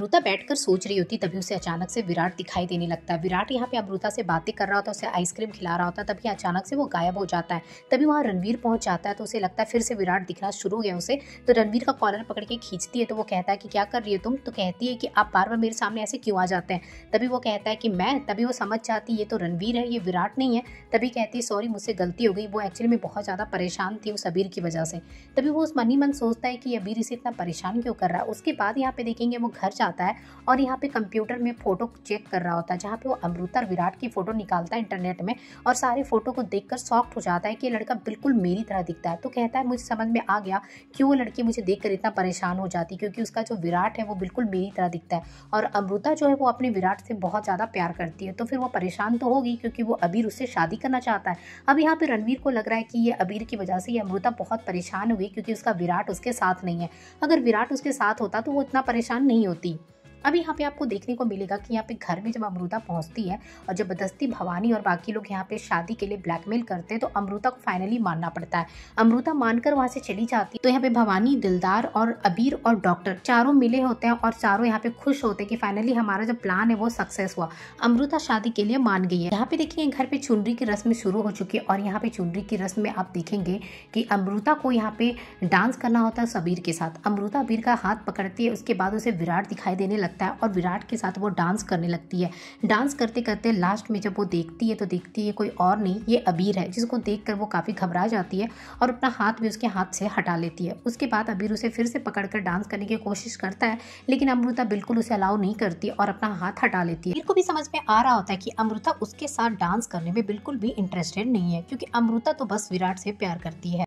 अमृता बैठकर सोच रही होती तभी उसे अचानक से विराट दिखाई देने लगता है। विराट यहाँ पे अमृता से बातें कर रहा होता है, उसे आइसक्रीम खिला रहा होता है, तभी अचानक से वो गायब हो जाता है। तभी वहाँ रणवीर पहुंच जाता है तो उसे लगता है फिर से विराट दिखना शुरू हो गया उसे। तो रणवीर का कॉलर पकड़ के खींचती है तो वो कहता है कि क्या कर रही हो तुम। तो कहती है कि आप बार बार मेरे सामने ऐसे क्यों आ जाते हैं। तभी वो कहता है कि मैं। तभी वो समझ जाती है ये तो रणवीर है, ये विराट नहीं है। तभी कहती है सॉरी मुझसे गलती हो गई, वो एक्चुअली में बहुत ज़्यादा परेशान थी उस अबीर की वजह से। तभी वो उस मन ही मन सोचता है कि अबीर इसे इतना परेशान क्यों कर रहा है। उसके बाद यहाँ पे देखेंगे वो घर जाता है और यहाँ पे कंप्यूटर में फोटो चेक कर रहा होता है, जहाँ पे वो अमृता और विराट की फोटो निकालता है इंटरनेट में और सारे फोटो को देखकर शॉक्ड हो जाता है कि ये लड़का बिल्कुल मेरी तरह दिखता है। तो कहता है मुझे समझ में आ गया क्यों वो लड़की मुझे देखकर इतना परेशान हो जाती, क्योंकि उसका जो विराट है वो बिल्कुल मेरी तरह दिखता है और अमृता जो है वो अपने विराट से बहुत ज़्यादा प्यार करती है। तो फिर वो परेशान तो होगी क्योंकि वो अबीर उससे शादी करना चाहता है। अब यहाँ पे रणवीर को लग रहा है कि ये अबीर की वजह से ये अमृता बहुत परेशान हुई क्योंकि उसका विराट उसके साथ नहीं है। अगर विराट उसके साथ होता तो वो इतना परेशान नहीं होती। अब यहाँ पे आपको देखने को मिलेगा कि यहाँ पे घर में जब अमृता पहुँचती है और जबरदस्ती भवानी और बाकी लोग यहाँ पे शादी के लिए ब्लैकमेल करते हैं तो अमृता को फाइनली मानना पड़ता है। अमृता मानकर वहाँ से चली जाती है। तो यहाँ पे भवानी, दिलदार और अबीर और डॉक्टर चारों मिले होते हैं और चारों यहाँ पे खुश होते हैं कि फाइनली हमारा जो प्लान है वो सक्सेस हुआ, अमृता शादी के लिए मान गई है। यहाँ पे देखिए घर पे चुनरी की रस्म शुरू हो चुकी है और यहाँ पे चुनरी की रस्म में आप देखेंगे कि अमृता को यहाँ पे डांस करना होता है अबीर के साथ। अमृता अबीर का हाथ पकड़ती है, उसके बाद उसे विराट दिखाई देने लगता है और विराट के साथ वो डांस करने लगती है। डांस करते करते लास्ट में जब वो देखती है तो देखती है कोई और नहीं, ये अबीर है, जिसको देखकर वो काफ़ी घबरा जाती है और अपना हाथ भी उसके हाथ से हटा लेती है। उसके बाद अबीर उसे फिर से पकड़कर डांस करने की कोशिश करता है लेकिन अमृता बिल्कुल उसे अलाउ नहीं करती और अपना हाथ हटा लेती है। अबीर को भी समझ में आ रहा होता है कि अमृता उसके साथ डांस करने में बिल्कुल भी इंटरेस्टेड नहीं है क्योंकि अमृता तो बस विराट से प्यार करती है।